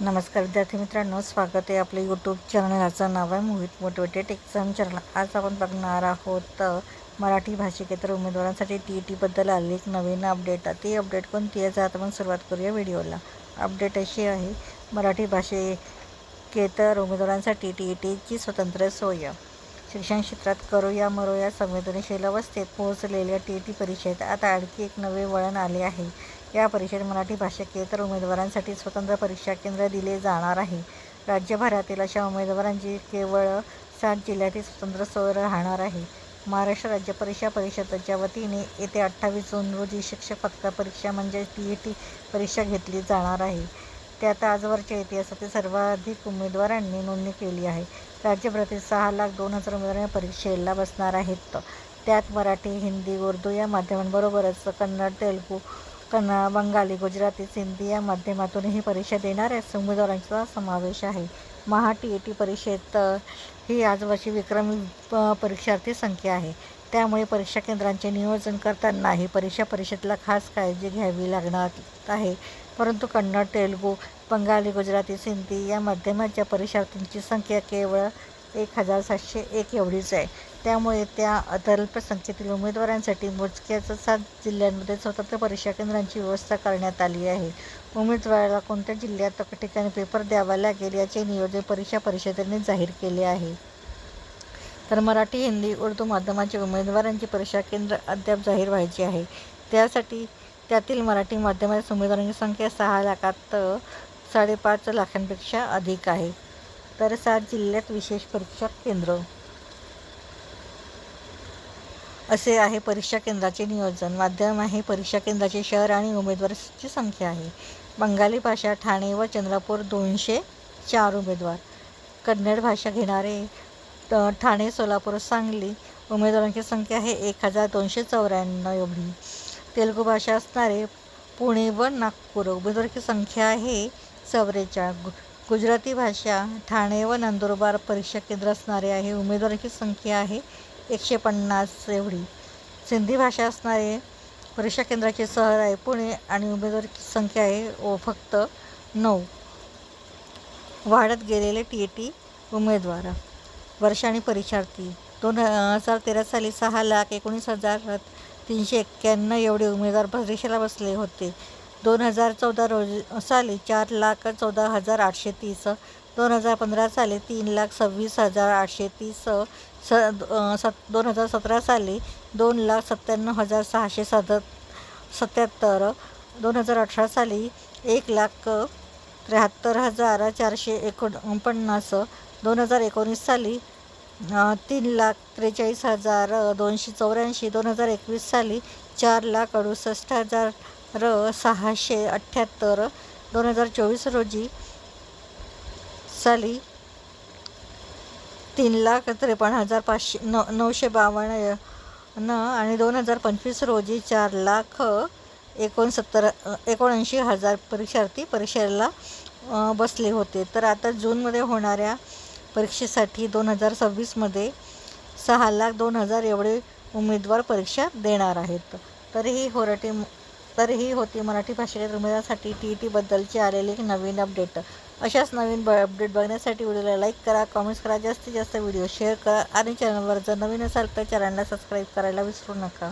नमस्कार विद्यार्थी मित्रांनो, स्वागत आहे आपल्या यूट्यूब चॅनलचं नाव आहे मोहित मोटिवेटेड एक्झाम चॅनल। आज आपण बघणार आहोत मराठी भाषिकेतर उमेदवारांसाठी TET आलेली एक नवीन अपडेट। ती अपडेट कोणती आहे आता आपण सुरुवात करूया व्हिडिओला। अपडेट अशी आहे, मराठी भाषिकेतर उमेदवारांसाठी TETची स्वतंत्र सोय। शिक्षण क्षेत्रात करोया मरोया संवेदनशील अवस्थेत पोहोचलेल्या TET परीक्षेत आता आणखी एक नवे वळण आले आहे। या परीक्षेत मराठी भाषिकेतर उमेदवारांसाठी स्वतंत्र परीक्षा केंद्र दिले जाणार आहे। राज्यभरातील अशा उमेदवारांची केवळ 7 जिल्ह्यातील स्वतंत्र सोय राहणार आहे। महाराष्ट्र राज्य परीक्षा परिषदेच्या वतीने येत्या 28 जून रोजी शिक्षक पात्रता परीक्षा म्हणजे TET परीक्षा घेतली जाणार आहे। त्यात आजवरच्या इतिहासातील सर्वाधिक उमेदवारांनी नोंदणी केली आहे। राज्यभरातील 6,02,000 उमेदवार परीक्षेला बसणार आहेत। त्यात मराठी, हिंदी, उर्दू या माध्यमांबरोबरच कन्नड, तेलुगू, बंगाली, गुजराती, सिंधी या माध्यमातून ही परीक्षा देणाऱ्या उमेदवारांचा समावेश आहे। TET परीक्षेत ही आजवरची विक्रमी परीक्षार्थी संख्या आहे। त्यामुळे परीक्षा केंद्रांचे नियोजन करताना ही परीक्षा परिषदेला खास काळजी घ्यावी लागणार आहे। परंतु कन्नड, तेलुगू, बंगाली, गुजराती, सिंधी या माध्यमाच्या परीक्षार्थींची संख्या केवळ 1,701 एवढीच आहे। त्यामुळे त्या अल्पसंख्येतील उमेदवारांसाठी मोजक्याच 7 जिल्ह्यांमध्ये स्वतंत्र परीक्षा केंद्रांची व्यवस्था करण्यात आली आहे। उमेदवाराला कोणत्या जिल्ह्यात ठिकाणी पेपर द्यावा लागेल याचे नियोजन परीक्षा परिषदेने जाहीर केले आहे। तर मराठी, हिंदी, उर्दू माध्यमाच्या उमेदवारांची परीक्षा केंद्र अद्याप जाहीर व्हायची आहे। त्यातील मराठी माध्यमाच्या उमेदवारांची संख्या 6 लाखात 5.5 लाखांपेक्षा अधिक आहे। तर 7 जिल्ह्यात विशेष परीक्षा केंद्र असे आहे परीक्षा केंद्राचे नियोजन। माध्यम आहे परीक्षा केंद्राचे शहर आणि उमेदवारांची संख्या आहे। बंगाली भाषा ठाणे व चंद्रपूर 204 उमेदवार। कन्नड भाषा घेणारे ठाणे, सोलापूर, सांगली उमेदवारांची संख्या आहे 1,294 एवढी। तेलुगू भाषा असणारे पुणे व नागपूर उमेदवारांची संख्या आहे 44। गुजराती भाषा ठाणे व नंदुरबार परीक्षा केंद्र असणारे आहे, उमेदवारांची संख्या आहे 150 एवढी। सिंधी भाषा असणारे परीक्षा केंद्राचे शहर आहे पुणे आणि उमेदवारांची संख्या आहे फक्त 9। वाढत गेलेले TET उमेदवार वर्ष आणि परीक्षार्थी 2013 साली 6,19,391 एवढे उमेदवार परीक्षेला बसले होते। 2014 साली 4,14,830, 2015 साली 3,26,830, 2017 साली 2,97,677, 2018 साली 1,73,449, 2019 साली 3,43,284, 2021 साली 4,68,678, 2024 साली 3,53,952 आणि 2025 रोजी 4,79,000 परीक्षार्थी परीक्षेला बसले होते। तर आता जूनमध्ये होणाऱ्या परीक्षेसाठी 2026 6,02,000 एवढे उमेदवार परीक्षा देणार आहेत। तरीही होती मराठी भाषेतील उमेदवारांसाठी TET आलेली एक नवीन अपडेट। अशाच नवीन अपडेट बघण्यासाठी व्हिडिओला लाईक करा, कमेंट्स करा, जास्तीत जास्त व्हिडिओ शेअर करा आणि चॅनलवर जर नवीन असाल तर चॅनलला सबस्क्राईब करायला विसरू नका।